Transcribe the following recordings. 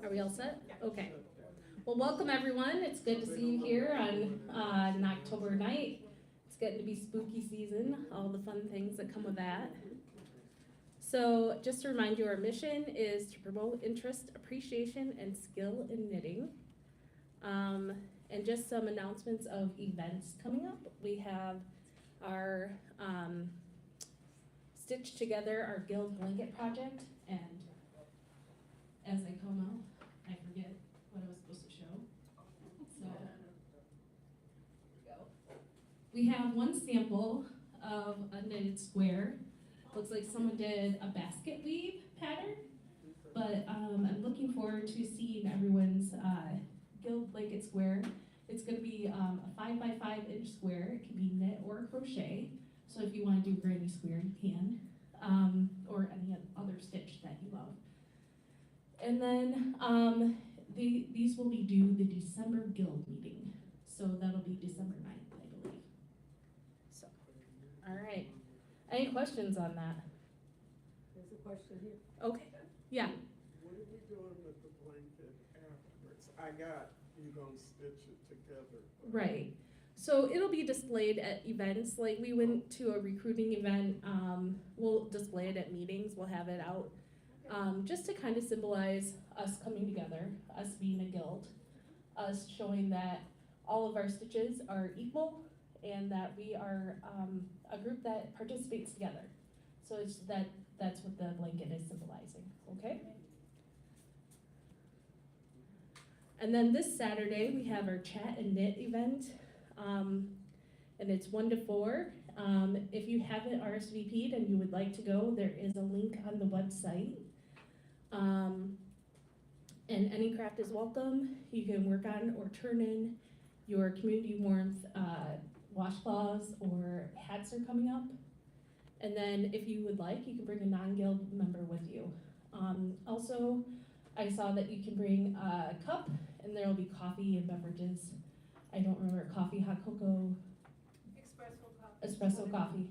Are we all set? Okay. Well, welcome everyone. It's good to see you here on an October night. It's getting to be spooky season, all the fun things that come with that. So just to remind you, our mission is to promote interest, appreciation, and skill in knitting. And just some announcements of events coming up. We have our Stitch Together our Guild Blanket Project, and as they come out, I forget what I was supposed to show. So, there we go. We have one sample of a knitted square. Looks like someone did a basket weave pattern, but I'm looking forward to seeing everyone's Guild Blanket square. It's going to be a 5 by 5 inch square. It can be knit or crochet. So if you want to do granny square, you can, or any other stitch that you love. And then these will be due the December Guild meeting. So that'll be December 9th, I believe. So, all right. Any questions on that? There's a question here. Okay, yeah. What are we doing with the blanket afterwards? I got you gonna stitch it together. Right. So it'll be displayed at events. Like we went to a recruiting event. We'll display it at meetings. We'll have it out just to kind of symbolize us coming together, us being a guild, us showing that all of our stitches are equal and that we are a group that participates together. So it's that's what the blanket is symbolizing, okay? And then this Saturday, we have our Chat and Knit event, and it's 1 to 4. If you haven't RSVP'd and you would like to go, there is a link on the website. And any craft is welcome. You can work on or turn in your community warmth washcloths or hats are coming up. And then if you would like, you can bring a non-guild member with you. Also, I saw that you can bring a cup and there will be coffee and beverages. I don't remember, coffee, hot cocoa. Espresso coffee.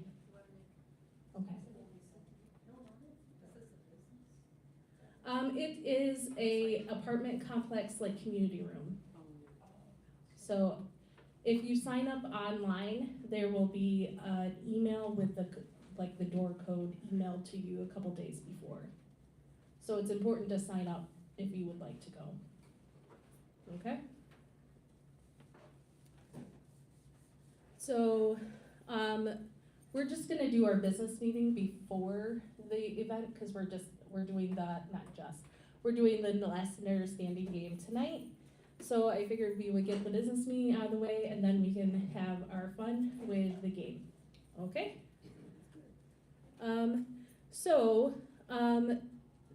Okay. It is a apartment complex like community room. So if you sign up online, there will be an email with the door code emailed to you a couple days before. So it's important to sign up if you would like to go. Okay? So we're just gonna do our business meeting before the event because we're doing the lesson understanding game tonight. So I figured we would get the business meeting out of the way and then we can have our fun with the game. Okay?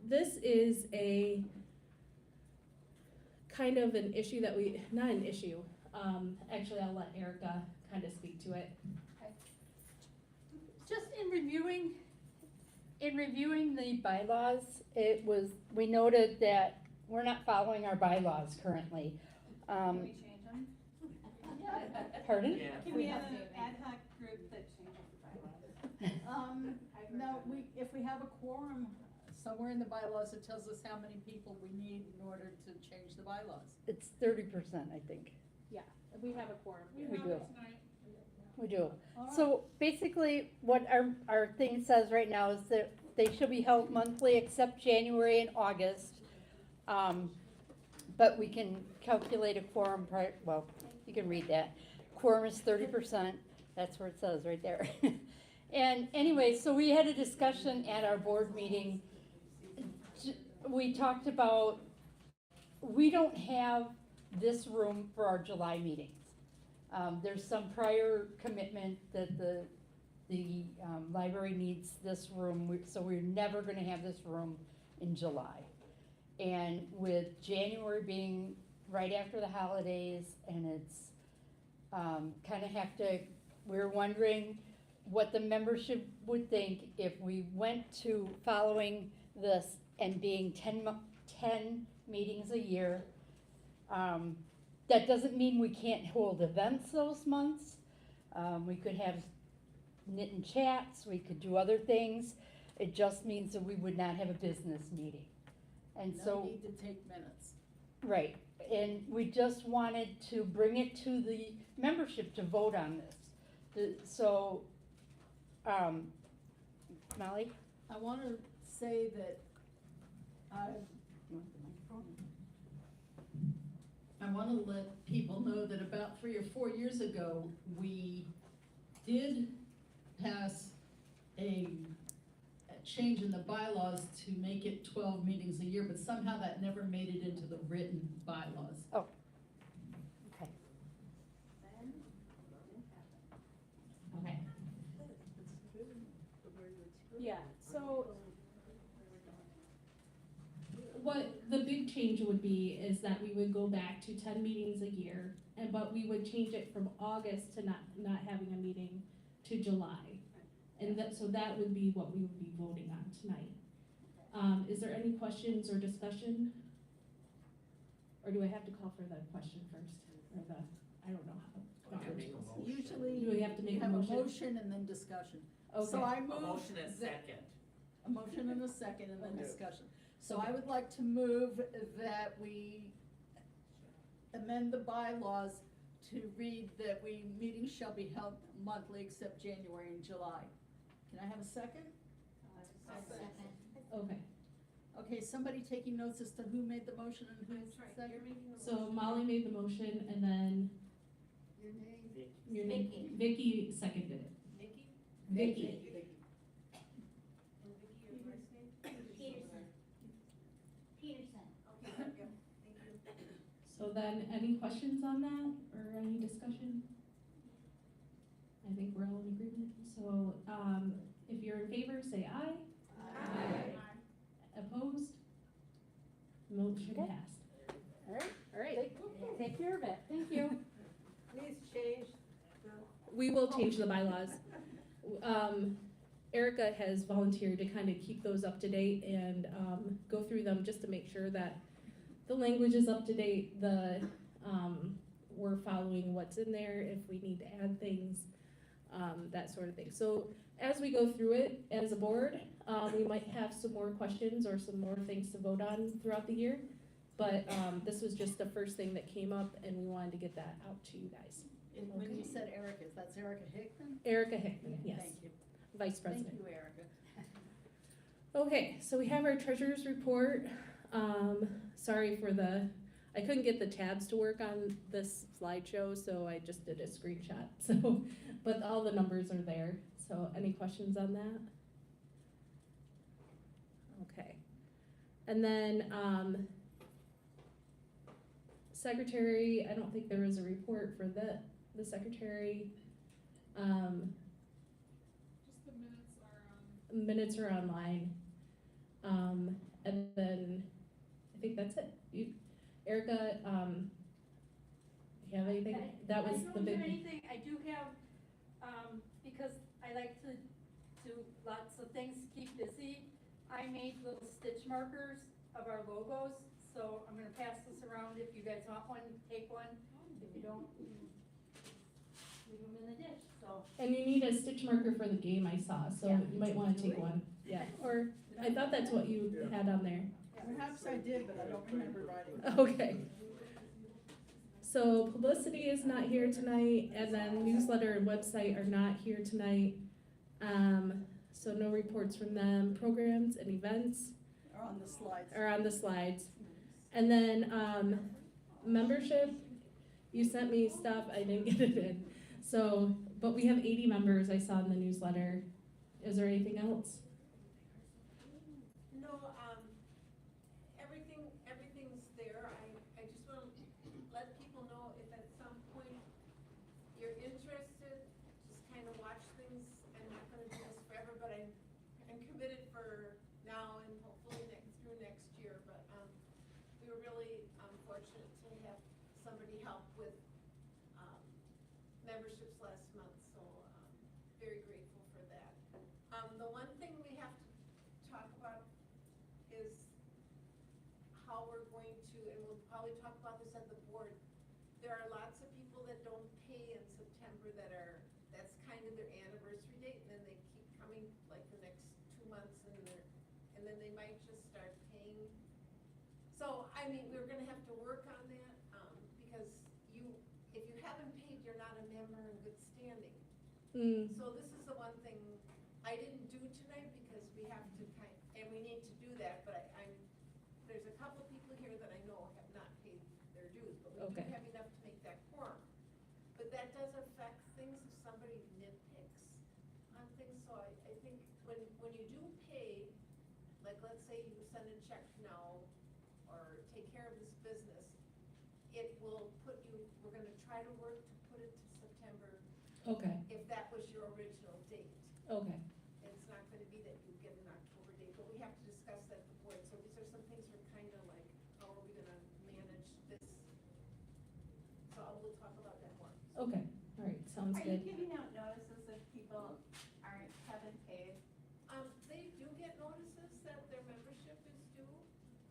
This is a kind of an issue that not an issue. Actually, I'll let Erica kind of speak to it. Just in reviewing the bylaws, we noted that we're not following our bylaws currently. Can we change them? Pardon? Yeah. Can we have an ad hoc group that changes the bylaws? No, if we have a quorum, somewhere in the bylaws it tells us how many people we need in order to change the bylaws. It's 30%, I think. Yeah, we have a quorum. We do. We do. All right. So basically, what our thing says right now is that they should be held monthly except January and August. But we can calculate a quorum, well, you can read that. Quorum is 30%, that's where it says right there. And anyway, so we had a discussion at our board meeting. We talked about, we don't have this room for our July meetings. There's some prior commitment that the library needs this room, so we're never gonna have this room in July. And with January being right after the holidays, and it's kind of hectic, we're wondering what the membership would think if we went to following this and being 10 meetings a year. That doesn't mean we can't hold events those months. We could have knit and chats, we could do other things. It just means that we would not have a business meeting. And No so, need to take minutes. Right, and we just wanted to bring it to the membership to vote on this. So, Molly? I wanna say that I wanna let people know that about 3 or 4 years ago, we did pass a change in the bylaws to make it 12 meetings a year, but somehow that never made it into the written bylaws. Okay. Okay. Yeah, so What the big change would be is that we would go back to 10 meetings a year, but we would change it from August to not having a meeting to July. And so that would be what we would be voting on tonight. Is there any questions or discussion? Or do I have to call for the question first? Or I don't know how. usually Do we have to make you a have a motion? motion and then discussion. So Okay, I move. A motion and that- second. A motion and a second and then Okay. discussion. So I would like to move that we amend the bylaws to read that meetings shall be held monthly except January and July. Can I have a second? okay. Okay, somebody taking notes as to who made the motion and who seconded? So Molly made the motion and then Your name? your name, Vicky. Vicky seconded it. Nikki? Vicky. And Vicky, your first name? Peterson. Peterson. Okay, yeah, thank you. So then, any questions on that or any discussion? I think we're all in agreement. So, if you're in favor, say aye. Aye. Opposed? Motion Okay. passed. All right, take care of it, thank you. Please change We will change the bylaws. Erica has volunteered to kind of keep those up to date and, go through them just to make sure that the language is up to date, we're following what's in there, if we need to add things, that sort of thing. So as we go through it as a board, we might have some more questions or some more things to vote on throughout the year. But, this was just the first thing that came up and we wanted to get that out to you guys. And when you said Erica, that's Erica Hickman? Erica Hickman, yes, Thank you. Vice President. Thank you, Erica. Okay, so we have our treasurer's report. Sorry for I couldn't get the tabs to work on this slideshow, so I just did a screenshot, so, but all the numbers are there. So any questions on that? Okay. And then, secretary, I don't think there was a report for the secretary. Just the minutes are Minutes are on. online. And then, I think that's it. Erica, you have anything? That was the I don't big. have anything, I do have, because I like to do lots of things, to keep busy. I made little stitch markers of our logos, so I'm gonna pass this around. If you guys want one, take one. If you don't, leave them in the ditch, so. And you need a stitch marker for the game I saw, so Yeah. you might wanna take one. Yeah, or, I thought that's what you had on there. Perhaps I did, but I don't remember writing. Okay. So publicity is not here tonight, and then newsletter and website are not here tonight. So no reports from them. Programs and events Or on the slides. are on the slides. And then, membership, you sent me stuff, I didn't get it in. So, but we have 80 members I saw in the newsletter. Is there anything else? No, everything's there. I just wanna let people know if at some point you're interested, just kind of watch things. I'm not gonna do this forever, but I'm committed for now and hopefully through next year. But, we were really, fortunate to have somebody help with, memberships last month, so, very grateful for that. The one thing we have to talk about is how we're going to, and we'll probably talk about this at the board, there are lots of people that don't pay in September that's kind of their anniversary date, and then they keep coming like the next 2 months, and then they might just start paying So, I mean, we're gonna have to work on that, because if you haven't paid, you're not a member in good standing. Mm, So this is the one thing I didn't do tonight because we have to and we need to do that, but there's a couple people here that I know have not paid their dues, but we do Okay. have enough to make that quorum. But that does affect things if somebody nitpicks on things, so I think when you do pay, like let's say you send a check now or take care of this business, it will put you, we're gonna try to work to put it to September okay, if that was your original date. okay, It's not gonna be that you get an October date, but we have to discuss that at the board, so these are some things we're kinda like, how are we gonna manage this? So we'll talk about that more. okay, all right, sounds Are you good. giving out notices if people haven't paid? They do get notices that their membership is due,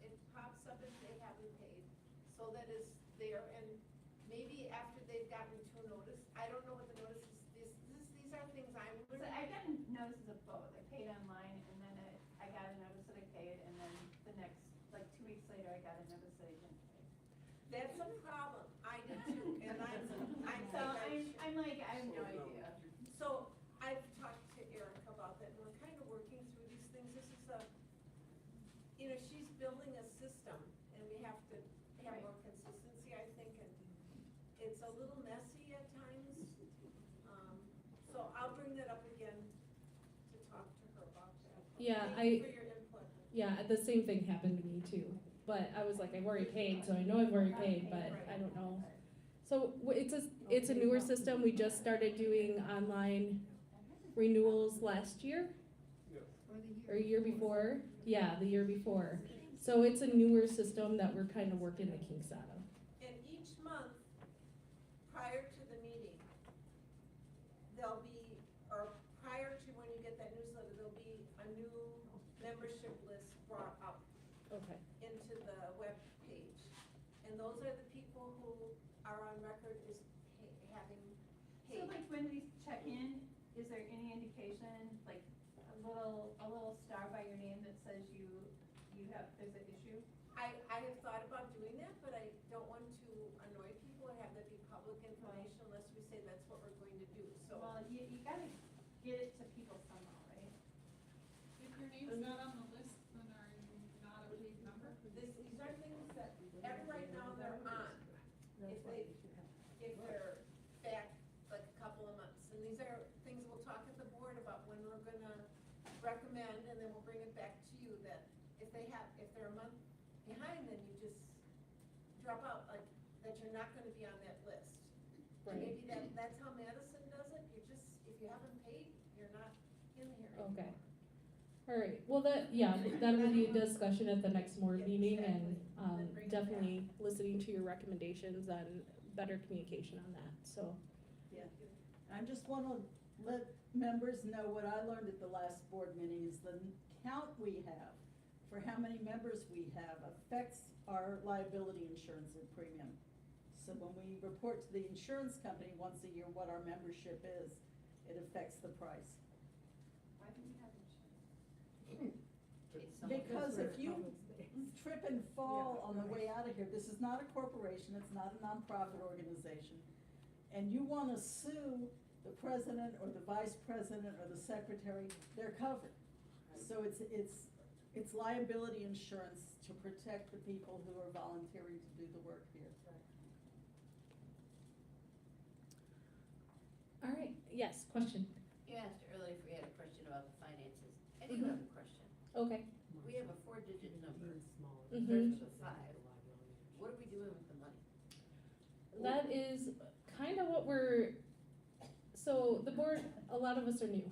it pops up if they haven't paid, so that is there, and maybe after they've gotten two notice, I don't know what the notices, these are things I'm So learning. I've gotten notices of both. I paid online and then I got a notice that I paid and then the next, like 2 weeks later, I got a notice that I didn't pay. That's a problem, I did too, and So I'm like, I have no idea. So I've talked to Erica about that, and we're kind of working through these things. This is she's building a system, and we have to have Right. more consistency, I think, and it's a little messy at times. So I'll bring that up again to talk to her about that. Yeah, Thank you for your input. Yeah, the same thing happened to me too, but I was like, I've already paid, so I know I've already paid, but I don't know. So it's a newer system, we just started doing online renewals last year, Yes. or a year before, yeah, the year before. So it's a newer system that we're kind of working the kinks out of. And each month, prior to the meeting, there'll be, or prior to when you get that newsletter, there'll be a new membership list brought up Okay. into the web page. And those are the people who are on record as having So paid. like when we check in, is there any indication, like a little star by your name that says there's an issue? I have thought about doing that, but I don't want to annoy people and have that be public information unless we say that's what we're going to do, so. Well, you gotta get it to people somehow, right? If your name's not on the list, then are you not a paid member? These are things that, right now, they're on. If they're back like a couple of months. And these are things we'll talk at the board about when we're gonna recommend, and then we'll bring it back to you, that if they're a month behind, then you just drop out, like, that you're not gonna be on that list. Right. Maybe that's how Madison does it, if you haven't paid, you're not in here anymore. Okay. All right, well, that will be a discussion at the next board meeting, and definitely listening to your recommendations on better communication on that, so. I just want to let members know what I learned at the last board meeting is the count we have for how many members we have affects our liability insurance and premium. So when we report to the insurance company once a year what our membership is, it affects the price. Why do you have insurance? Because if you trip and fall on the way out of here, this is not a corporation, it's not a nonprofit organization, and you want to sue the president or the vice president or the secretary, they're covered. So it's liability insurance to protect the people who are volunteering to do the work here. All right, yes, question. You asked earlier if we had a question about the finances. I do have a question. Okay. We have a 4-digit number, Mhm. starts with a 5. What are we doing with the money? That is kind of what so the board, a lot of us are new.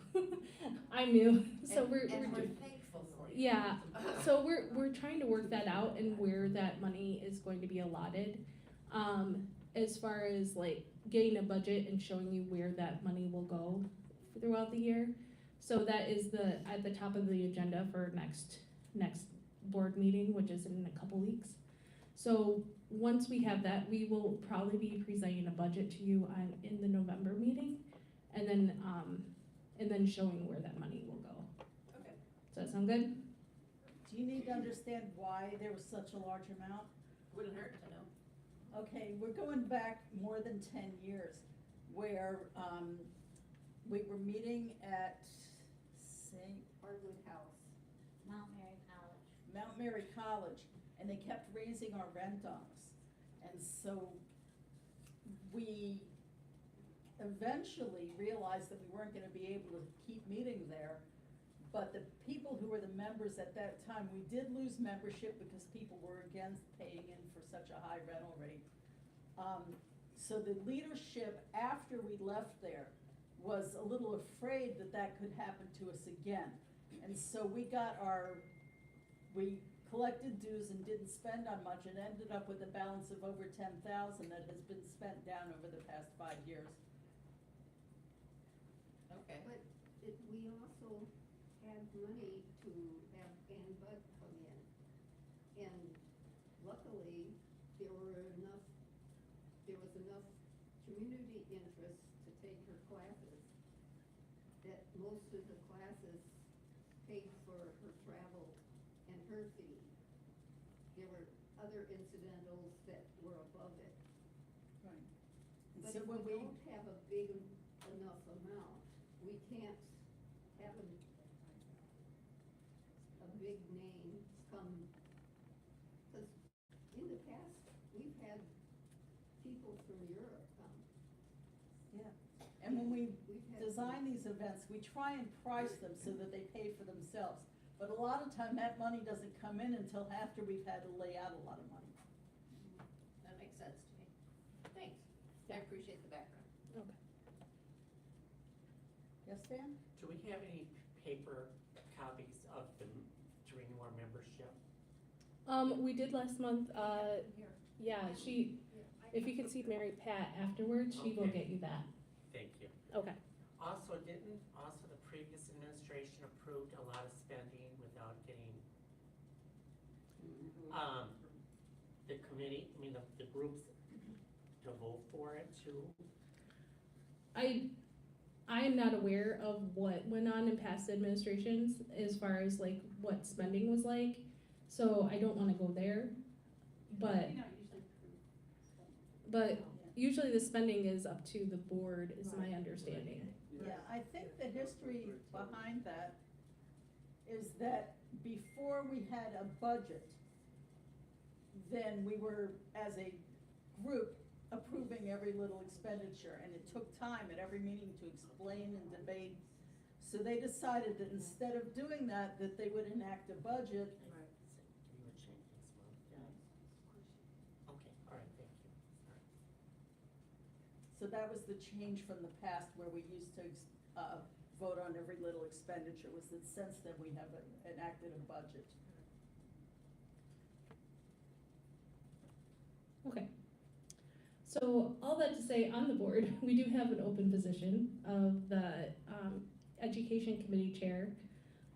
I'm new, so And we're thankful for you. yeah, so we're trying to work that out and where that money is going to be allotted. As far as like getting a budget and showing you where that money will go throughout the year. So that is at the top of the agenda for next board meeting, which is in a couple weeks. So once we have that, we will probably be presenting a budget to you in the November meeting, and then showing where that money will go. Okay. Does that sound good? Do you need to understand why there was such a large amount? Wouldn't hurt to know. Okay, we're going back more than 10 years, where, we were meeting at St. Hardwood House. Mount Mary College. Mount Mary College, and they kept raising our rent on us. And so we eventually realized that we weren't gonna be able to keep meeting there. But the people who were the members at that time, we did lose membership because people were against paying in for such a high rental rate. So the leadership, after we left there, was a little afraid that that could happen to us again. And so we collected dues and didn't spend on much and ended up with a balance of over 10,000 that has been spent down over the past 5 years. Okay. But we also had money to have Ann Bud come in. And luckily, there was enough community interest to take her classes, that most of the classes paid for her travel and her fee. There were other incidentals that were above it. Right. And But so if when we don't have a big enough amount, we can't have a big name come, because in the past, we've had people from Europe come. Yeah, and when we We've had design these events, we try and price them so that they pay for themselves. But a lot of time, that money doesn't come in until after we've had to lay out a lot of money. That makes sense to me. Thanks. I appreciate the background. Okay. Yes, Dan? Do we have any paper copies of the, to renew our membership? We did last month, Here. yeah, if you can see Mary Pat afterwards, she will Okay. get you that. Thank you. Okay. Also, the previous administration approved a lot of spending without getting, the committee, the groups to vote for it too? I am not aware of what went on in past administrations as far as like what spending was like, so I don't wanna go there. But, We don't usually approve stuff. but usually the spending is up to the board, is my understanding. Yeah, I think the history behind that is that before we had a budget, then we were, as a group, approving every little expenditure, and it took time at every meeting to explain and debate. So they decided that instead of doing that, that they would enact a budget. Do you change next month? Yeah. Okay, all right, thank you. All right. So that was the change from the past, where we used to vote on every little expenditure, was that since then we have enacted a budget. Okay. So all that to say, on the board, we do have an open position of the Education Committee Chair.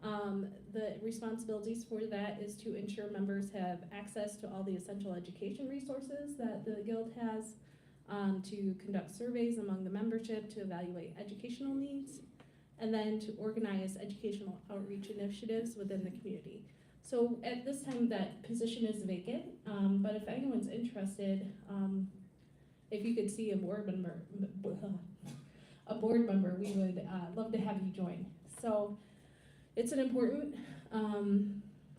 The responsibilities for that is to ensure members have access to all the essential education resources that the Guild has, to conduct surveys among the membership, to evaluate educational needs, and then to organize educational outreach initiatives within the community. So at this time, that position is vacant, but if anyone's interested, if you could see a board member, we would love to have you join. So it's an important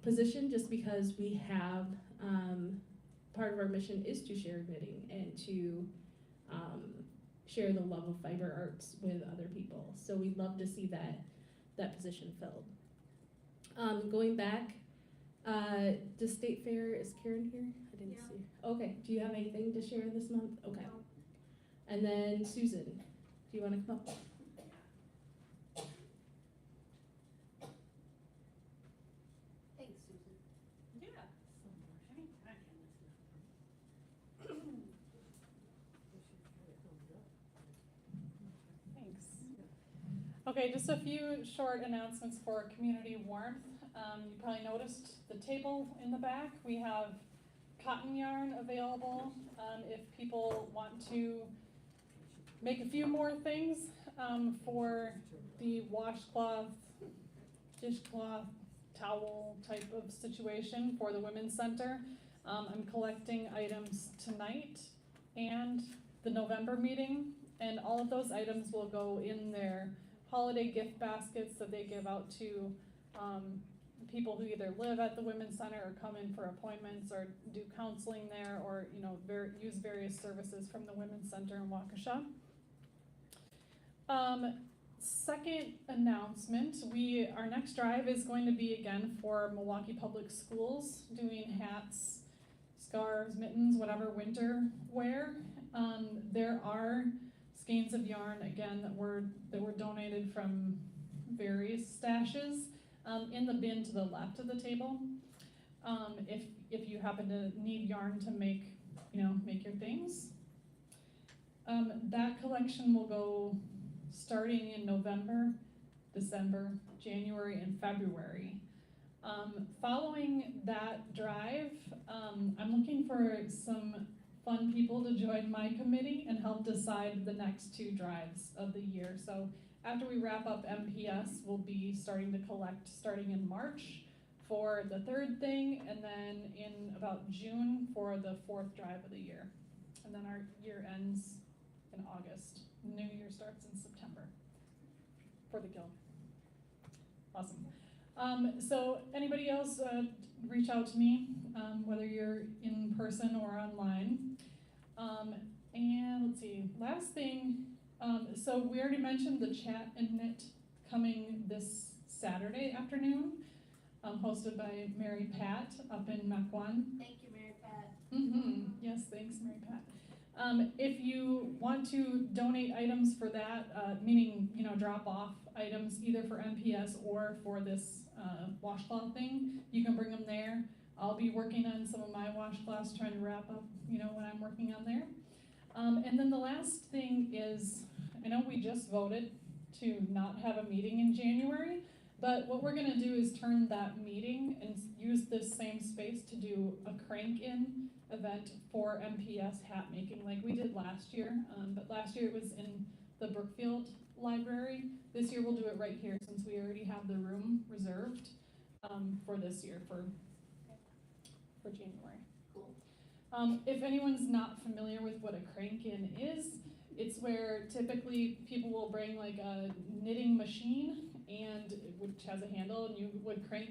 position, just because we have, part of our mission is to share knitting and to share the love of fiber arts with other people. So we'd love to see that position filled. Going back, the State Fair, is Karen here? I didn't Yeah. see her. Okay, do you have anything to share this month? Okay. No. And then Susan, do you wanna come up? Thanks, Susan. Yeah. Anytime. Thanks. Okay, just a few short announcements for community warmth. You probably noticed the table in the back. We have cotton yarn available if people want to make a few more things for the washcloth, dishcloth towel type of situation for the Women's Center. I'm collecting items tonight and the November meeting, and all of those items will go in their holiday gift baskets that they give out to people who either live at the Women's Center or come in for appointments or do counseling there, or use various services from the Women's Center in Waukesha. Second announcement, our next drive is going to be again for Milwaukee Public Schools, doing hats, scarves, mittens, whatever winter wear. There are skeins of yarn again that were donated from various stashes in the bin to the left of the table. If you happen to need yarn to make your things, that collection will go starting in November, December, January, and February. Following that drive, I'm looking for some fun people to join my committee and help decide the next 2 drives of the year. So after we wrap up MPS, we'll be starting to collect starting in March for the 3rd thing, and then in about June for the 4th drive of the year. And then our year ends in August. New year starts in September for the guild. Awesome. So anybody else, reach out to me, whether you're in person or online. And let's see, last thing, so we already mentioned the Chat and Knit coming this Saturday afternoon, hosted by Mary Pat up in Mequon. Thank you, Mary Pat. Yes, thanks, Mary Pat. If you want to donate items for that, meaning drop off items either for MPS or for this washcloth thing, you can bring them there. I'll be working on some of my washcloths, trying to wrap up what I'm working on there. And then the last thing is, I know we just voted to not have a meeting in January, but what we're gonna do is turn that meeting and use this same space to do a crank-in event for MPS hat making like we did last year. But last year it was in the Brookfield Library. This year we'll do it right here since we already have the room reserved for this year, for January. Cool. If anyone's not familiar with what a crank-in is, it's where typically people will bring like a knitting machine which has a handle, and you would crank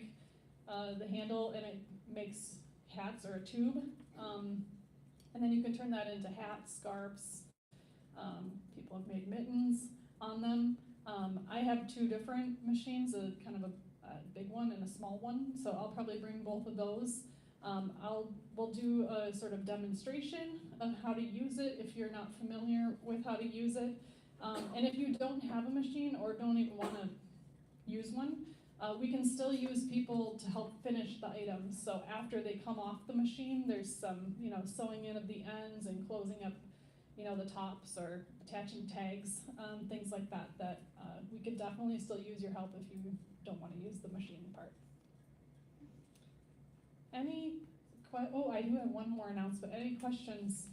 the handle and it makes hats or a tube. And then you can turn that into hats, scarves. People have made mittens on them. I have 2 different machines, a kind of a big one and a small one, so I'll probably bring both of those. We'll do a sort of demonstration of how to use it if you're not familiar with how to use it. And if you don't have a machine or don't even want to use one, we can still use people to help finish the items. So after they come off the machine, there's some, sewing in of the ends and closing up, the tops or attaching tags, things like that, we could definitely still use your help if you don't want to use the machine part. Oh, I do have one more announcement. Any questions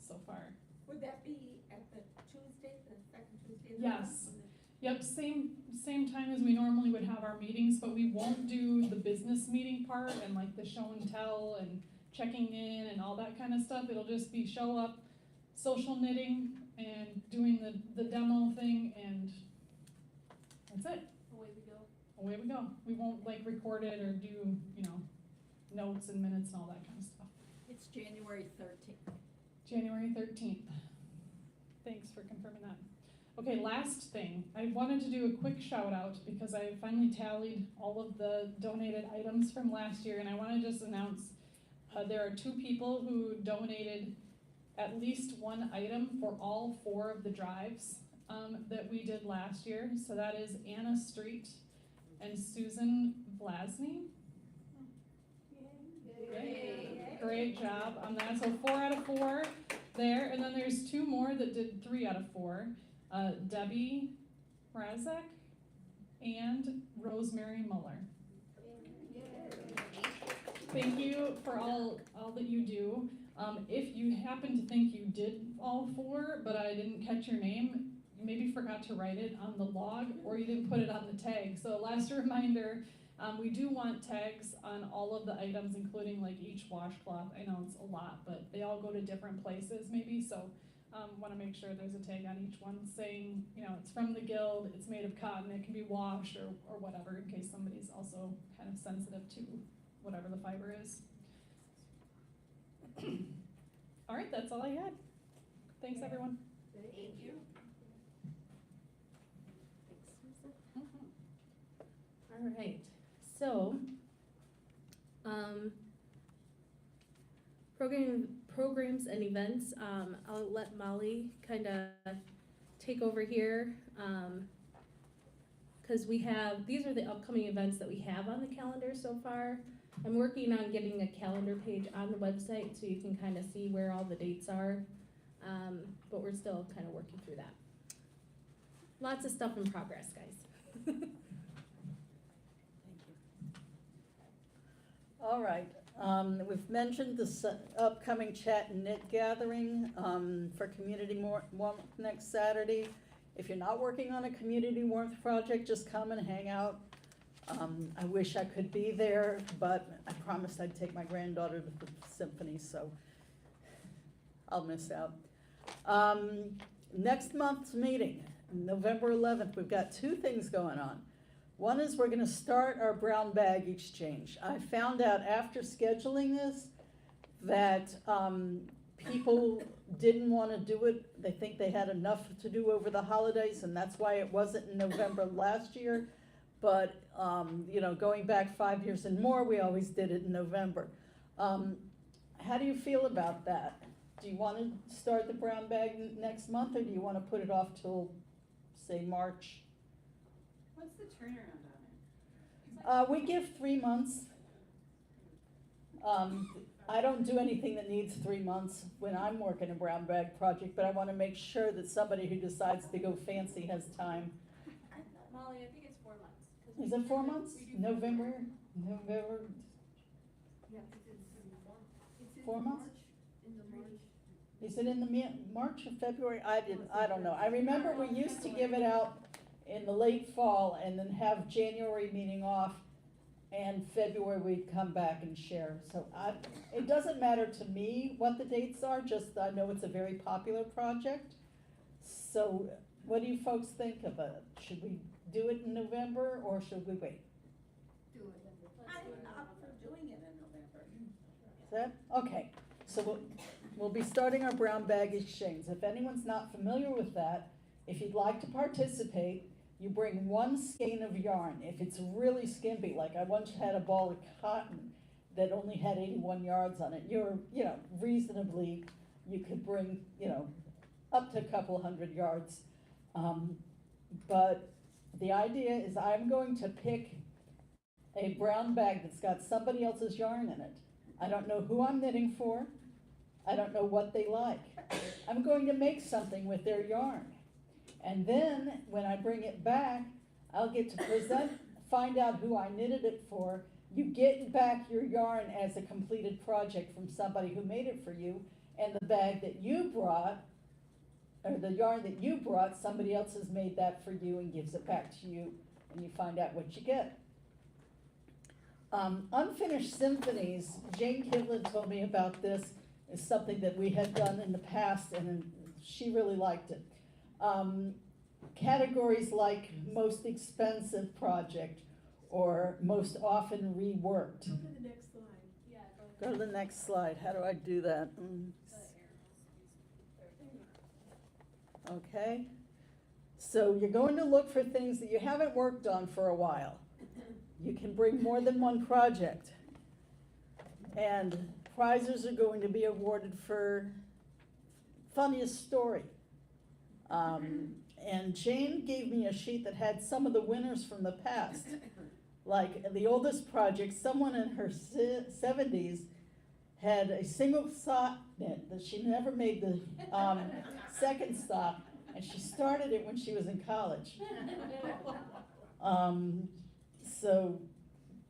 so far? Would that be at the Tuesday, the 2nd Tuesday of the Yes. month? Yep, same time as we normally would have our meetings, but we won't do the business meeting part and like the show and tell and checking in and all that kind of stuff. It'll just be show up, social knitting, and doing the demo thing, and that's it. Away we go. Away we go. We won't like record it or do, notes and minutes and all that kind of stuff. It's January 13th. January 13th. Thanks for confirming that. Okay, last thing. I wanted to do a quick shout out because I finally tallied all of the donated items from last year, and I want to just announce there are 2 people who donated at least 1 item for all 4 of the drives that we did last year. So that is Anna Street and Susan Vlasny. Great job on that. So 4 out of 4 there. And then there's 2 more that did 3 out of 4. Debbie Razek and Rosemary Muller. Thank you for all that you do. If you happen to think you did all 4, but I didn't catch your name, you maybe forgot to write it on the log or you didn't put it on the tag. So last reminder, We do want tags on all of the items, including like each washcloth. I know it's a lot, but they all go to different places maybe, so want to make sure there's a tag on each one saying, you know, it's from the guild, it's made of cotton, it can be washed or whatever, in case somebody's also kind of sensitive to whatever the fiber is. All right, that's all I had. Thanks, everyone. Thank you. All right, so, programs and events, I'll let Molly kind of take over here, because these are the upcoming events that we have on the calendar so far. I'm working on getting a calendar page on the website so you can kind of see where all the dates are, but we're still kind of working through that. Lots of stuff in progress, guys. All right, we've mentioned this upcoming chat and knit gathering for Community Warmth next Saturday. If you're not working on a Community Warmth project, just come and hang out. I wish I could be there, but I promised I'd take my granddaughter to the symphony, so I'll miss out. Next month's meeting, November 11th, we've got two things going on. One is we're gonna start our brown bag exchange. I found out after scheduling this that people didn't wanna do it. They think they had enough to do over the holidays, and that's why it wasn't in November last year. But, you know, going back 5 years and more, we always did it in November. How do you feel about that? Do you wanna start the brown bag next month, or do you wanna put it off till, say, March? What's the turnaround on it? We give 3 months. I don't do anything that needs 3 months when I'm working a brown bag project, but I wanna make sure that somebody who decides to go fancy has time. Molly, I think it's 4 months. 'Cause Is we it do 4 the- months? we do November? Yeah, it's in 4 months? March, in the March. Is it in the March or February? I don't know. I remember we used to give it out in the late fall and then have January meeting off, and February we'd come back and share. So it doesn't matter to me what the dates are, just I know it's a very popular project. So what do you folks think of it? Should we do it in November or should we wait? Do it. I'm up for doing it in November. Is that, okay, so we'll be starting our brown bag exchange. If anyone's not familiar with that, if you'd like to participate, you bring 1 skein of yarn. If it's really skimpy, like I once had a ball of cotton that only had 81 yards on it, reasonably, you could bring, up to a couple hundred yards. But the idea is I'm going to pick a brown bag that's got somebody else's yarn in it. I don't know who I'm knitting for. I don't know what they like. I'm going to make something with their yarn. And then, when I bring it back, I'll get to find out who I knitted it for. You get back your yarn as a completed project from somebody who made it for you, and the bag that you brought, or the yarn that you brought, somebody else has made that for you and gives it back to you, and you find out what you get. Unfinished symphonies, Jane Kivlin told me about this, is something that we had done in the past, and she really liked it. Categories like most expensive project or most often reworked. Go to the next slide. Yeah, Go to the next slide. How do I do that? Okay. So you're going to look for things that you haven't worked on for a while. You can bring more than one project. And prizes are going to be awarded for funniest story. And Jane gave me a sheet that had some of the winners from the past. Like the oldest project, someone in her 70s had a single sock knit that she never made the second sock, and she started it when she was in college. So,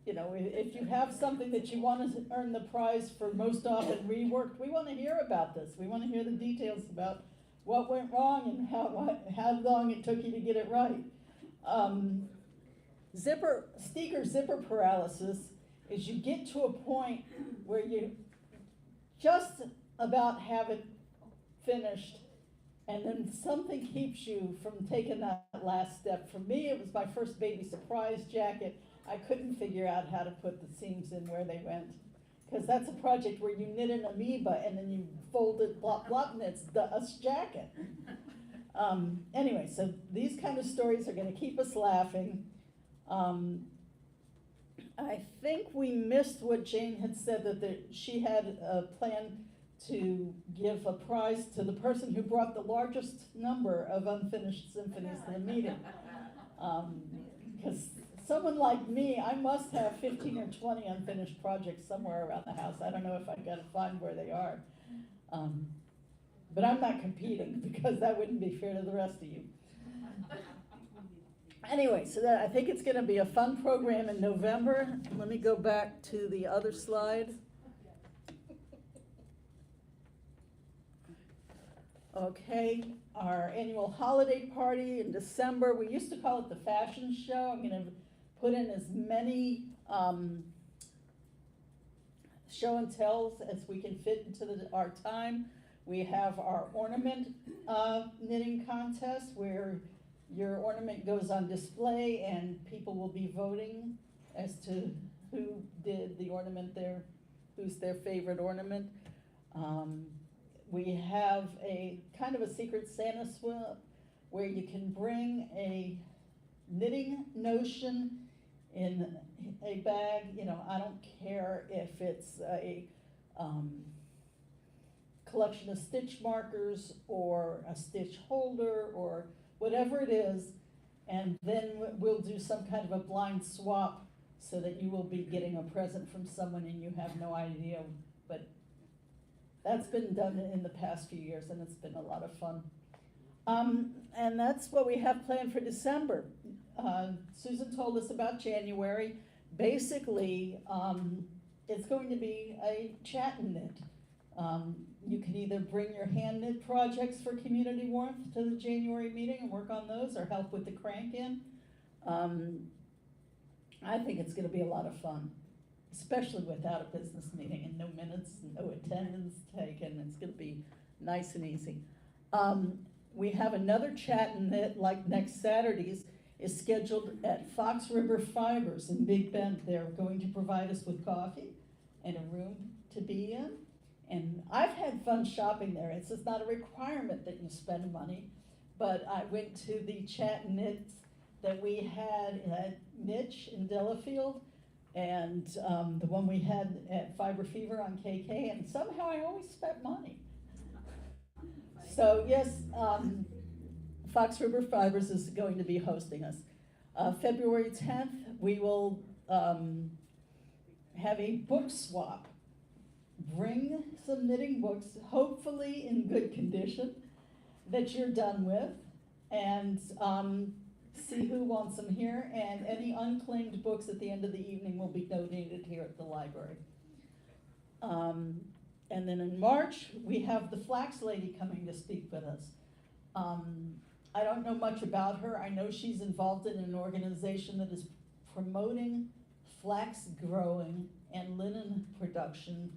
if you have something that you want to earn the prize for most often reworked, we want to hear about this. We want to hear the details about what went wrong and how long it took you to get it right. Steger zipper paralysis is you get to a point where you just about have it finished, and then something keeps you from taking that last step. For me, it was my first baby surprise jacket. I couldn't figure out how to put the seams in where they went, because that's a project where you knit an amoeba and then you fold it, blop, blop, and it's a jacket. Anyway, so these kind of stories are gonna keep us laughing. I think we missed what Jane had said, that she had a plan to give a prize to the person who brought the largest number of unfinished symphonies to the meeting. Because someone like me, I must have 15 or 20 unfinished projects somewhere around the house. I don't know if I've got to find where they are. But I'm not competing, because that wouldn't be fair to the rest of you. Anyway, so that, I think it's going to be a fun program in November. Let me go back to the other slide. Okay, our annual holiday party in December. We used to call it the fashion show. I'm going to put in as many show and tells as we can fit into our time. We have our ornament knitting contest, where your ornament goes on display and people will be voting as to who did the ornament who's their favorite ornament. We have a kind of a secret Santa swim where you can bring a knitting notion in a bag. You know, I don't care if it's a collection of stitch markers or a stitch holder or whatever it is, and then we'll do some kind of a blind swap so that you will be getting a present from someone and you have no idea. But that's been done in the past few years, and it's been a lot of fun. And that's what we have planned for December. Susan told us about January. Basically, it's going to be a chat and knit. You can either bring your hand knit projects for community warmth to the January meeting and work on those, or help with the crank in. I think it's going to be a lot of fun, especially without a business meeting and no minutes, no attendance taken. It's going to be nice and easy. We have another chat and knit, like next Saturday's, is scheduled at Fox River Fibers in Big Bend. They're going to provide us with coffee and a room to be in. And I've had fun shopping there. It's just not a requirement that you spend money, but I went to the chat and knits that we had at Niche in Delafield, and the one we had at Fiber Fever on KK, and somehow I always spent money. So yes, Fox River Fibers is going to be hosting us. February 10th, we will have a book swap. Bring some knitting books, hopefully in good condition, that you're done with, and see who wants them here, and any unclaimed books at the end of the evening will be donated here at the library. And then in March, we have the Flax Lady coming to speak with us. I don't know much about her. I know she's involved in an organization that is promoting flax growing and linen production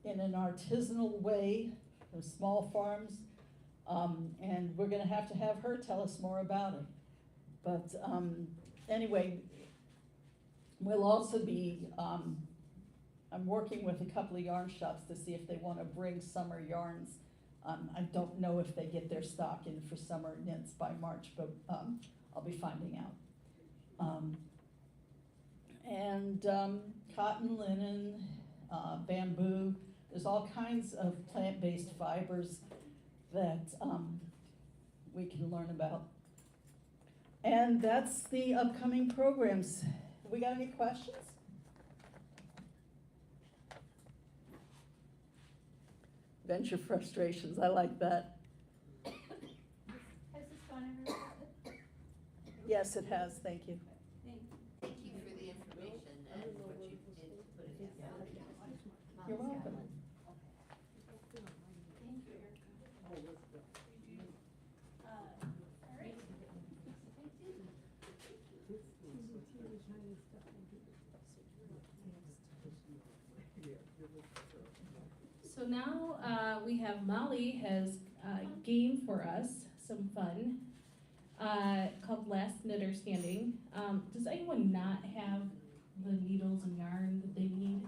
in an artisanal way, of small farms, and we're gonna have her tell us more about it. But anyway, we'll also be, I'm working with a couple of yarn shops to see if they wanna bring summer yarns. I don't know if they get their stock in for summer knits by March, but I'll be finding out. And cotton, linen, bamboo, there's all kinds of plant-based fibers that we can learn about. And that's the upcoming programs. Have we got any questions? Venture frustrations, I like that. Has this gone everywhere? Yes, it has, thank you. Thank you for the information and what you did to put it together. You're welcome. All right. So now we have Molly has a game for us, some fun, called Last Knitter Standing. Does anyone not have the needles and yarn that they need?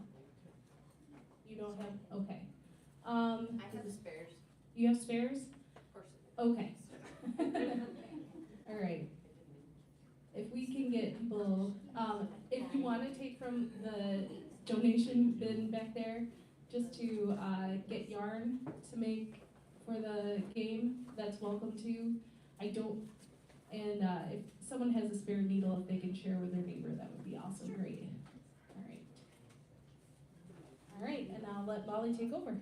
You don't have, okay. I have spares, You have spares? of course. Okay. All right. If we can get people, if you want to take from the donation bin back there, just to get yarn to make for the game, that's welcome too. I don't, and if someone has a spare needle, if they can share with their neighbor, that would be also great. All right. All right, and I'll let Molly take over.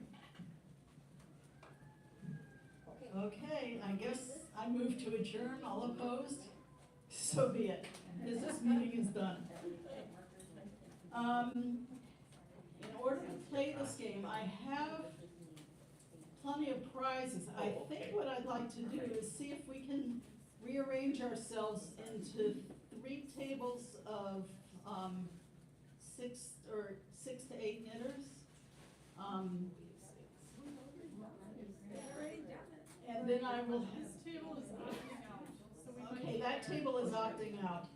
Okay, I guess I move to adjourn, all opposed? So be it, this meeting is done. In order to play this game, I have plenty of prizes. I think what I'd like to do is see if we can rearrange ourselves into 3 tables of, 6 to 8 knitters. And then I will. This table is opting out, so we might. Okay, that table is opting out.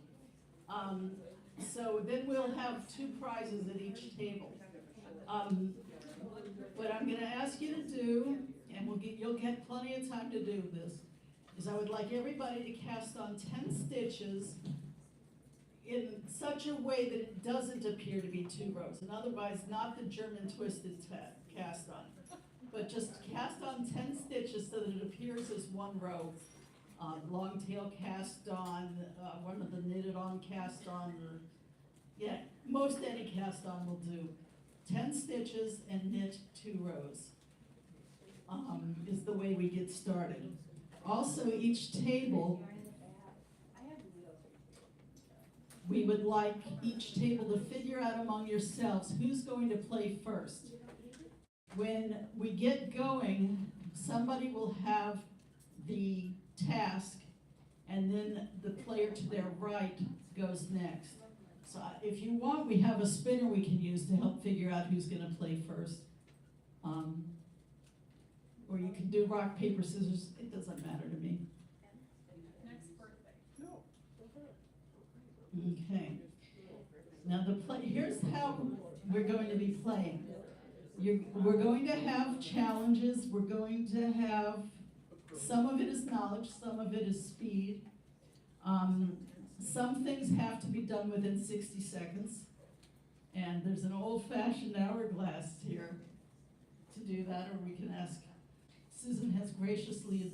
So then we'll have 2 prizes at each table. What I'm gonna ask you to do, and you'll get plenty of time to do this, is I would like everybody to cast on 10 stitches in such a way that it doesn't appear to be 2 rows. And otherwise, not the German twisted cast on, but just cast on 10 stitches so that it appears as 1 row. Long tail cast on, one of the knitted on cast on, or, yeah, most any cast on will do. 10 stitches and knit 2 rows, is the way we get started. Also, each table, we would like each table to figure out among yourselves who's going to play first. When we get going, somebody will have the task, and then the player to their right goes next. So if you want, we have a spinner we can use to help figure out who's gonna play first. Or you can do rock, paper, scissors, it doesn't matter to me. Next birthday. Okay. Now here's how we're going to be playing. We're going to have challenges, we're going to have, some of it is knowledge, some of it is speed. Some things have to be done within 60 seconds. And there's an old-fashioned hourglass here to do that, or we can ask. Susan has graciously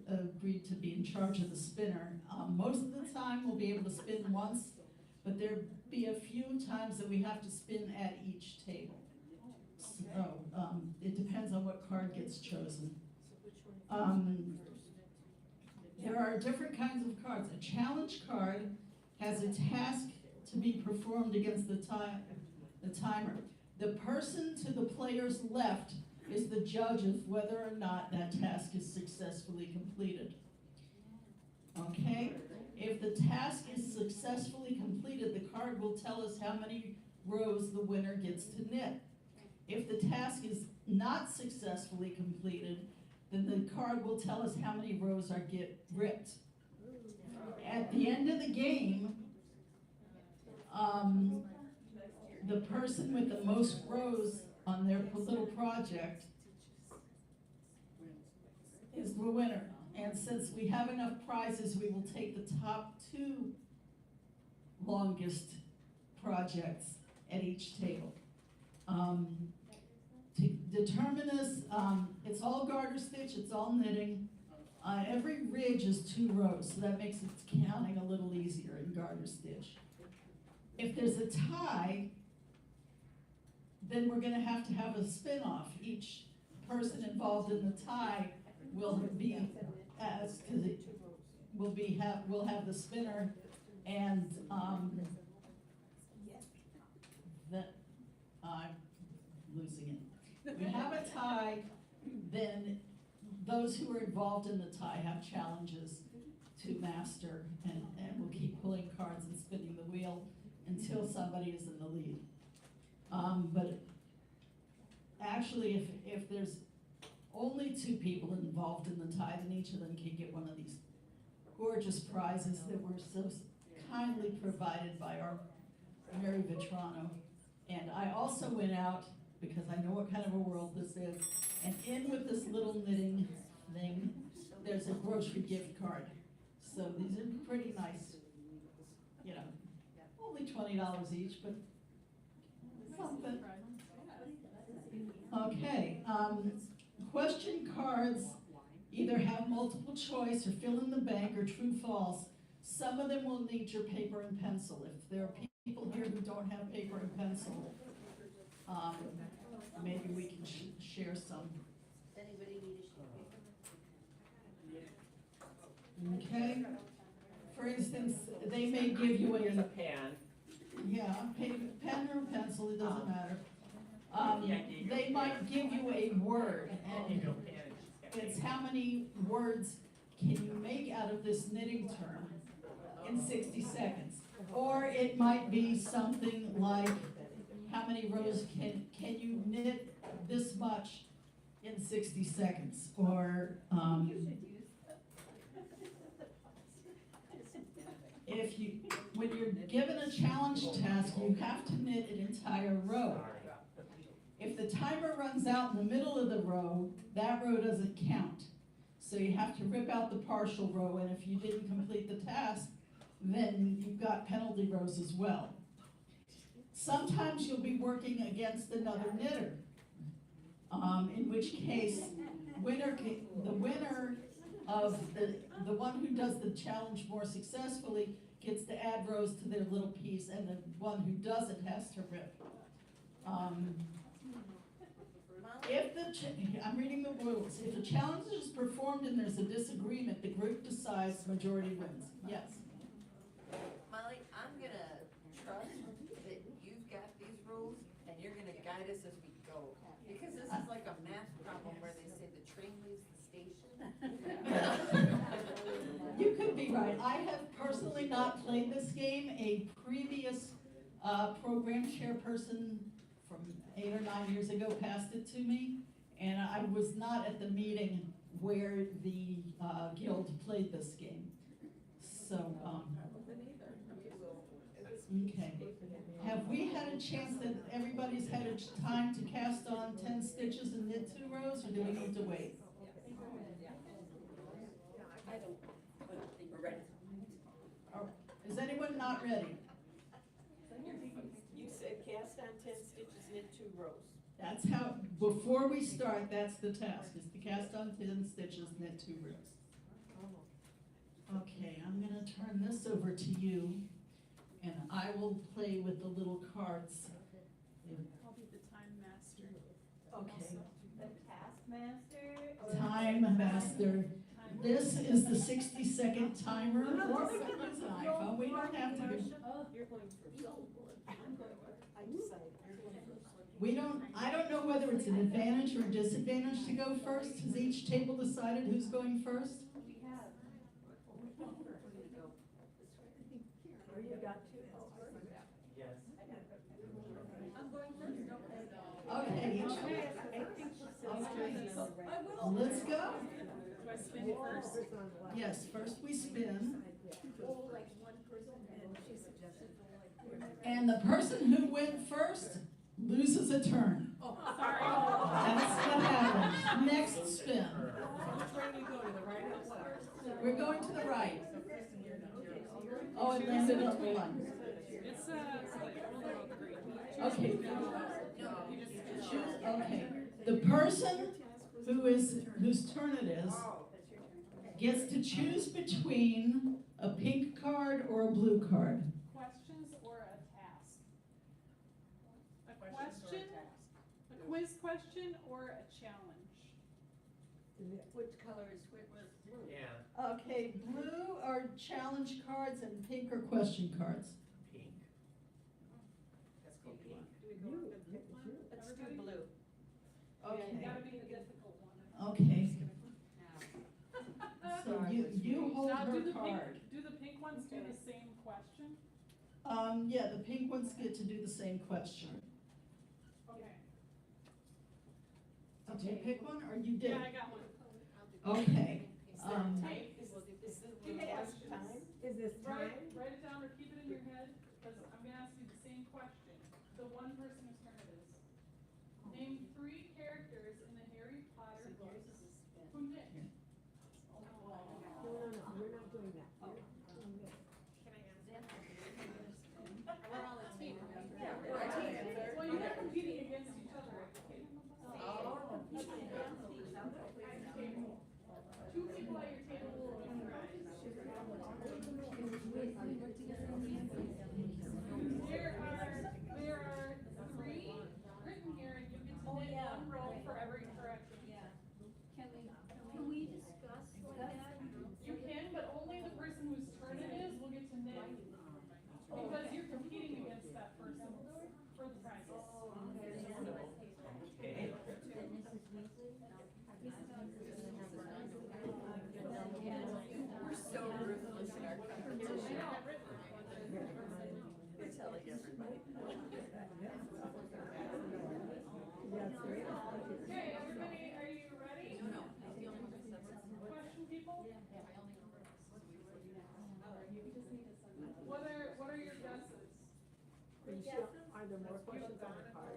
agreed to be in charge of the spinner. Most of the time we'll be able to spin once, but there'll be a few times that we have to spin at each table. So it depends on what card gets chosen. There are different kinds of cards. A challenge card has a task to be performed against the timer. The person to the player's left is the judge of whether or not that task is successfully completed. Okay? If the task is successfully completed, the card will tell us how many rows the winner gets to knit. If the task is not successfully completed, then the card will tell us how many rows get ripped. At the end of the game, the person with the most rows on their little project is the winner. And since we have enough prizes, we will take the top 2 longest projects at each table. To determine this, it's all garter stitch, it's all knitting. Every ridge is 2 rows, so that makes it counting a little easier in garter stitch. If there's a tie, then we're gonna have to have a spin-off. Each person involved in the tie will be asked, because it we'll have the spinner, and I'm losing it. We have a tie, then those who are involved in the tie have challenges to master, and we'll keep pulling cards and spinning the wheel until somebody is in the lead. But actually, if there's only 2 people involved in the tie, then each of them can get one of these gorgeous prizes that were so kindly provided by our Mary Vitrano. And I also went out, because I know what kind of a world this is, and in with this little knitting thing, there's a grocery gift card. So these are pretty nice, you know, only $20 each, but something. Okay, question cards either have multiple choice or fill in the blank or true false. Some of them will need your paper and pencil. If there are people here who don't have paper and pencil, maybe we can share some. Does anybody need a sheet of paper? Okay? For instance, they may give you Here's a a, pen. yeah, pen or pencil, it doesn't matter. Yeah, They might give you a word, and No pen, and she's got it's paper. how many words can you make out of this knitting term in 60 seconds? Or it might be something like, how many rows can you knit this much in 60 seconds? Or, when you're given a challenge task, you have to knit an entire row. If the timer runs out in the middle of the row, that row doesn't count. So you have to rip out the partial row, and if you didn't complete the task, then you've got penalty rows as well. Sometimes you'll be working against another knitter, in which case, the winner of the one who does the challenge more successfully gets to add rows to their little piece, and the one who doesn't has to rip. I'm reading the rules. If a challenge is performed and there's a disagreement, the group decides, majority wins. Yes? Molly, I'm gonna trust that you've got these rules and you're gonna guide us as we go. Because this is like a math problem where they say the train leaves the station. You could be right. I have personally not played this game. A previous program chairperson from 8 or 9 years ago passed it to me, and I was not at the meeting where the guild played this game. So, okay. Have we had a chance that everybody's had a time to cast on 10 stitches and knit 2 rows, or do we need to wait? We're ready. Is anyone not ready? You said cast on 10 stitches, knit 2 rows. That's how, before we start, that's the task, is to cast on 10 stitches, knit 2 rows. Okay, I'm gonna turn this over to you, and I will play with the little cards. I'll be the time master. Okay, The taskmaster. time master. This is the 60-second timer. Or we can use an iPhone, we don't have to. You're going first. I decided, you're going first. We don't, I don't know whether it's an advantage or a disadvantage to go first. Has each table decided who's going first? We have. Or you got 2. Yes. I'm going first, Okay, each, let's go. Do I spin first? Yes, first we spin. And the person who went first loses a turn. Sorry. That's what happens. Next spin. Which way do we go, to the right or left? We're going to the right. Oh, it landed on the line. It's green. Okay. Okay. The person whose turn it is gets to choose between a pink card or a blue card. Questions or a task? A question, a quiz question, or a challenge? Which color is which? Yeah, Okay, blue are challenge cards and pink are question cards. pink. Let's go pink. Let's do blue. Okay. Gotta be a difficult one. Okay. So you hold Now, her do the card. pink ones do the same question? Yeah, the pink ones get to do the same question. Okay. did you pick one, or you did? Yeah, I got one. Okay, Tape. Is this Write it down or keep it in your head, because I'm gonna ask you the same question. The one person whose turn it is. Name 3 characters in the Harry Potter books who knit. No, we're not doing that. We're all a team, Yeah, we're a team. Well, you're not competing against each other. Oh. 2 people at your table will win the prize. There are 3 written here, and you get to knit 1 row for every correction. Can we discuss that? You can, but only the person whose turn it is will get to knit. Because you're competing against that person for the prize. We're so ruthless in our competition. We're telling everybody. Okay, everybody, are you ready? No. Question, people? What are your guesses? Are there more questions on the card?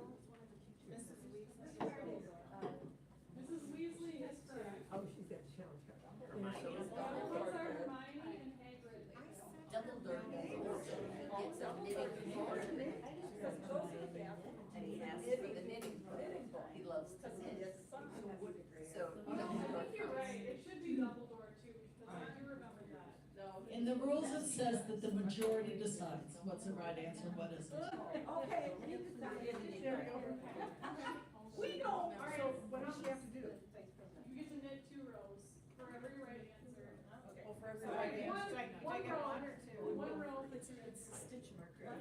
Mrs. Weasley is correct. Oh, she's got challenge card. Those are Hermione and Hagrid. Dumbledore gets a knitting board. And he asks for the knitting board. He loves to knit. So I Dumbledore think you're comes. right, it should be Dumbledore too, because I do remember that. in the rules it says that the majority decides what's the right answer, what isn't. Okay, you decided. We know, so what does she have to do? You get to knit 2 rows for every right answer. Oh, for every Sorry, right answer. one row, one row for 2 answers.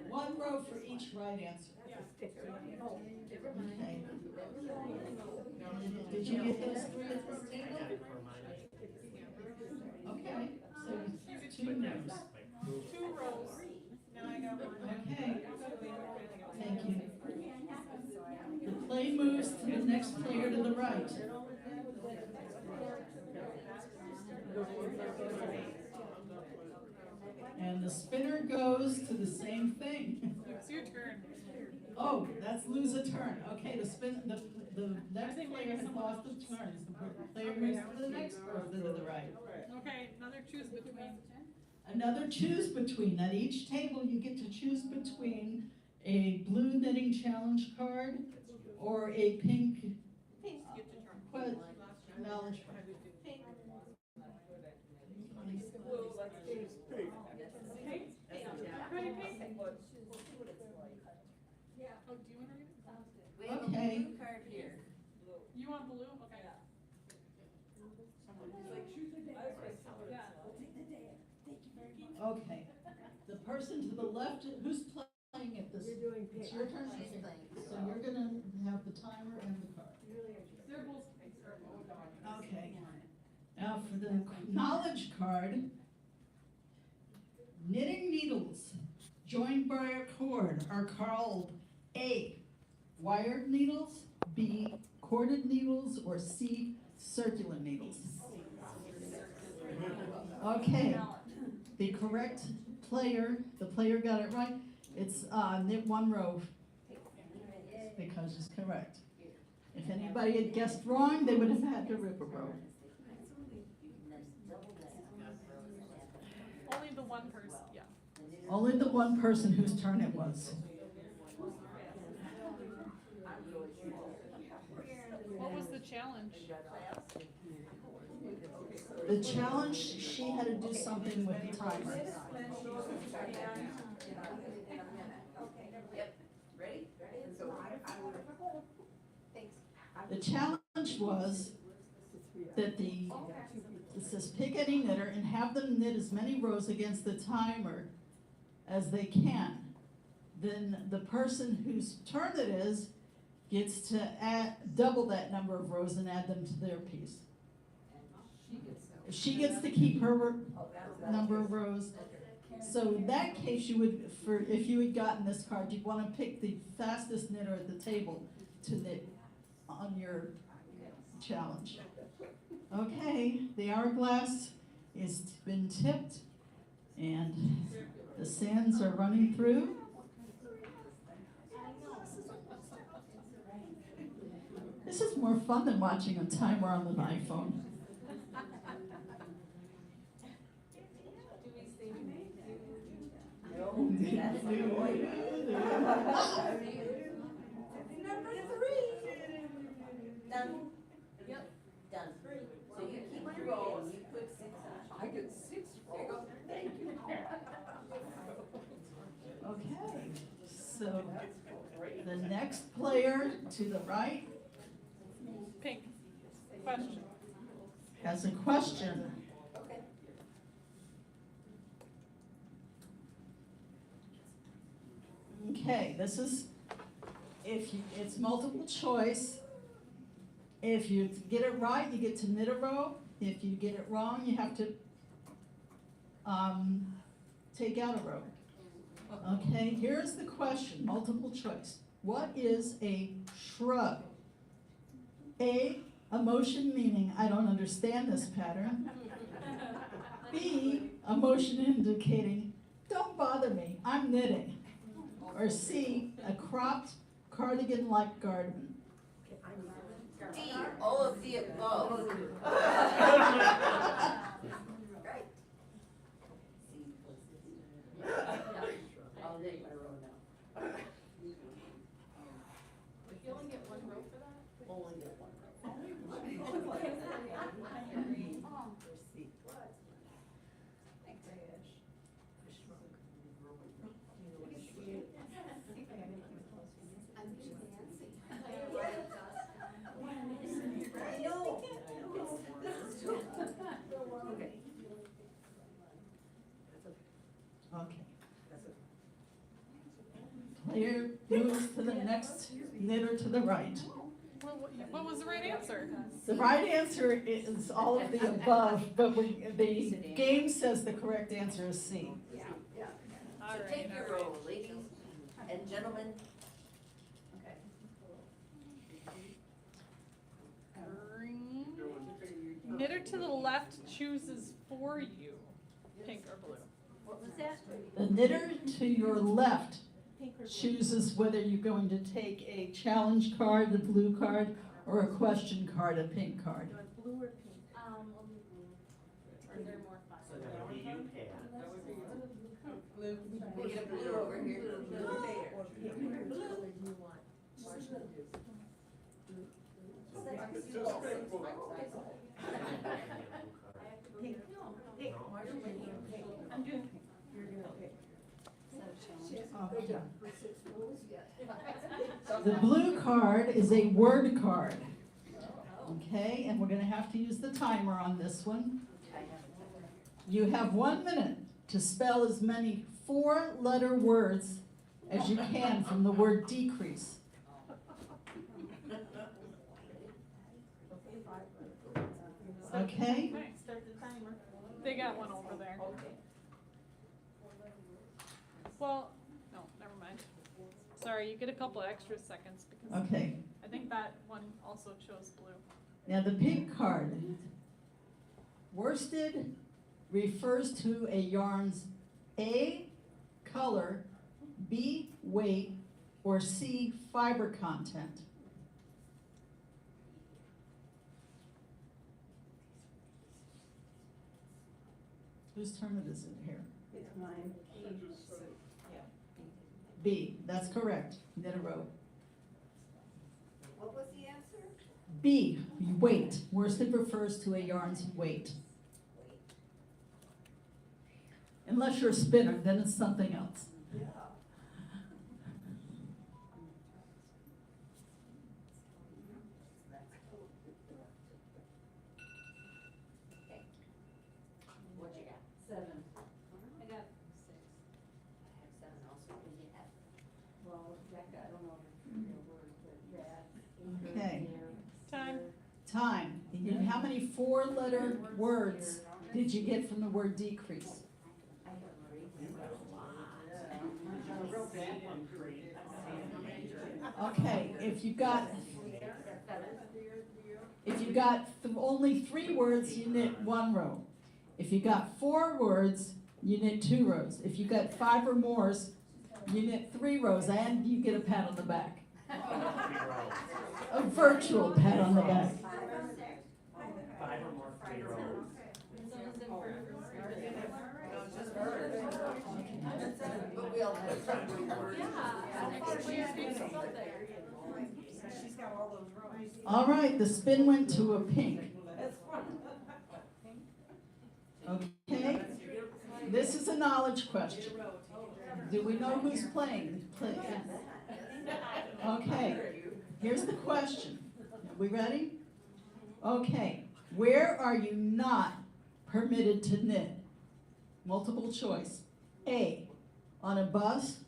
One row for each right answer. Yeah. Oh, Okay. Did you get those 3 at this table? Okay, so 2 no's. 2 rows. Now I got one. Okay, thank you. The play moves to the next player to the right. And the spinner goes to the same thing. It's your turn. Oh, that's lose a turn. Okay, the next player has lost a turn. The player moves to the next person to the right. Okay, another choose between. Another choose between. At each table, you get to choose between a blue knitting challenge card or a pink knowledge card. Oh, do you want to read it? We have a Okay. blue card here. You want blue? Okay. Okay. The person to the left, who's playing at this? You're doing It's pink. your turn. She's playing. So you're gonna have the timer and the card. They're both. Okay. Now for the knowledge card, knitting needles joined by a cord are called A, wired needles, B, corded needles, or C, circular needles. Okay, the correct player, the player got it right. It's knit 1 row because it's correct. If anybody had guessed wrong, they would have had to rip a row. Only the one person, yeah. Only the one person whose turn it was. What was the challenge? The challenge, she had to do something with the timer. Yep, ready? So thanks. The challenge was that it says pick any knitter and have them knit as many rows against the timer as they can. Then the person whose turn it is gets to double that number of rows and add them to their piece. She gets to keep her number of rows. So in that case, you would, if you had gotten this card, you'd want to pick the fastest knitter at the table to knit on your challenge. Okay, the hourglass is been tipped and the sands are running through. This is more fun than watching a timer on an iPhone. Number 3. Done. Yep, done. So you keep your roll and you put 6 on. I get 6 rolls. Thank you. Okay, so the next player to the right Pink, question. has a question. Okay. Okay, this is, it's multiple choice. If you get it right, you get to knit a row. If you get it wrong, you have to take out a row. Okay, here's the question, multiple choice. What is a shrub? A motion meaning I don't understand this pattern. B, a motion indicating don't bother me, I'm knitting. Or C, a cropped cardigan-like garden. D, all of the above. Right. I'll take my row now. If you only get one row for that? Only get one I know. Okay. Player moves to the next knitter to the right. What was the right answer? The right answer is all of the above, but the game says the correct answer is C. Yeah. All So right, take your all right. roll, ladies and gentlemen. Green. Knitter to the left chooses for you, pink or blue. What was that? The knitter to your left chooses whether you're going to take a challenge card, the blue card, or a question card, a pink card. Blue or pink? We'll do blue. Or they're more fun. So that would be you, Pat. Blue. We get a blue over here. I'm doing pink. The blue card is a word card. Okay, and we're gonna have to use the timer on this one. You have 1 minute to spell as many 4-letter words as you can from the word decrease. Okay? Okay, start the timer. They got one over there. Well, no, never mind. Sorry, you get a couple extra seconds because Okay. I think that one also chose blue. Now the pink card. Worsted refers to a yarn's A, color, B, weight, or C, fiber content. Whose turn it is it here? It's mine. B, that's correct. Knit a row. What was the answer? B, weight. Worsted refers to a yarn's weight. Unless you're a spinner, then it's something else. What you got? 7. I got 6. I have 7 also. What do you have? Well, Becca, I don't know your word, but that. Okay. Time. Time. And how many 4-letter words did you get from the word decrease? Okay, if you got, If you got only 3 words, you knit 1 row. If you got 4 words, you knit 2 rows. If you got 5 or more, you knit 3 rows, and you get a pat on the back. A virtual pat on the back. 5 or more 3 rows. But we all have some words. She's got all those rows. All right, the spin went to a pink. Okay, this is a knowledge question. Do we know who's playing? Okay, here's the question. Are we ready? Okay, where are you not permitted to knit? Multiple choice. A, on a bus.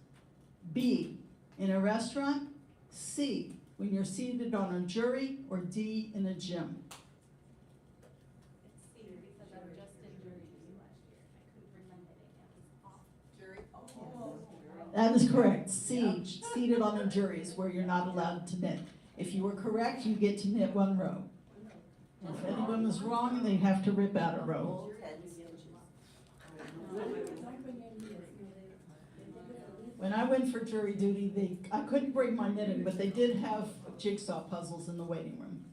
B, in a restaurant. C, when you're seated on a jury. Or D, in a gym. It's C, because I was just in jury duty last year, and I couldn't bring my knitting, it was off. Jury? That is correct. C, seated on a jury is where you're not allowed to knit. If you were correct, you get to knit 1 row. If anyone was wrong, they have to rip out a row. When I went for jury duty, I couldn't bring my knitting, but they did have jigsaw puzzles in the waiting room.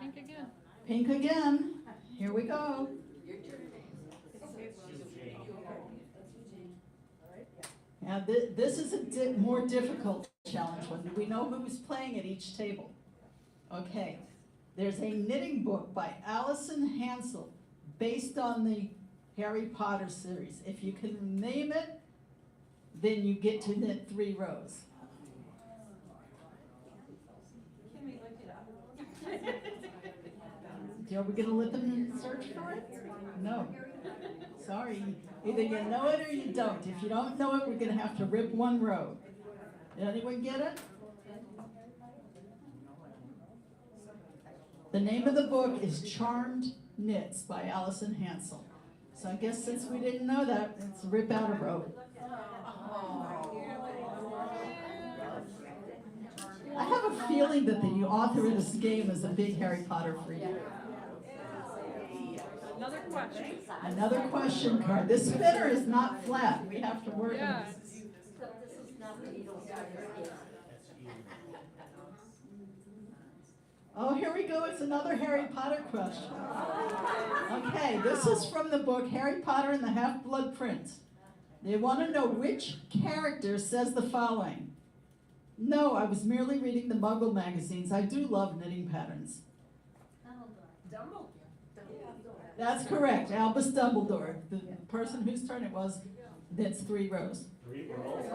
Pink again. Pink again. Here we go. Now, this is a more difficult challenge one. We know who's playing at each table. Okay. There's a knitting book by Allison Hansel based on the Harry Potter series. If you can name it, then you get to knit 3 rows. Can we look it up? Are we gonna let them search for it? No. Sorry, either you know it or you don't. If you don't know it, we're gonna have to rip 1 row. Did anyone get it? The name of the book is Charmed Knits by Allison Hansel. So I guess since we didn't know that, let's rip out a row. I have a feeling that the author of this game is a big Harry Potter freak. Another question. Another question card. This spinner is not flat. We have to work on this. Oh, here we go. It's another Harry Potter question. Okay, this is from the book Harry Potter and the Half-Blood Prince. They want to know which character says the following. No, I was merely reading the Muggle magazines. I do love knitting patterns. That's correct. Albus Dumbledore, the person whose turn it was, knits 3 rows. 3 rows?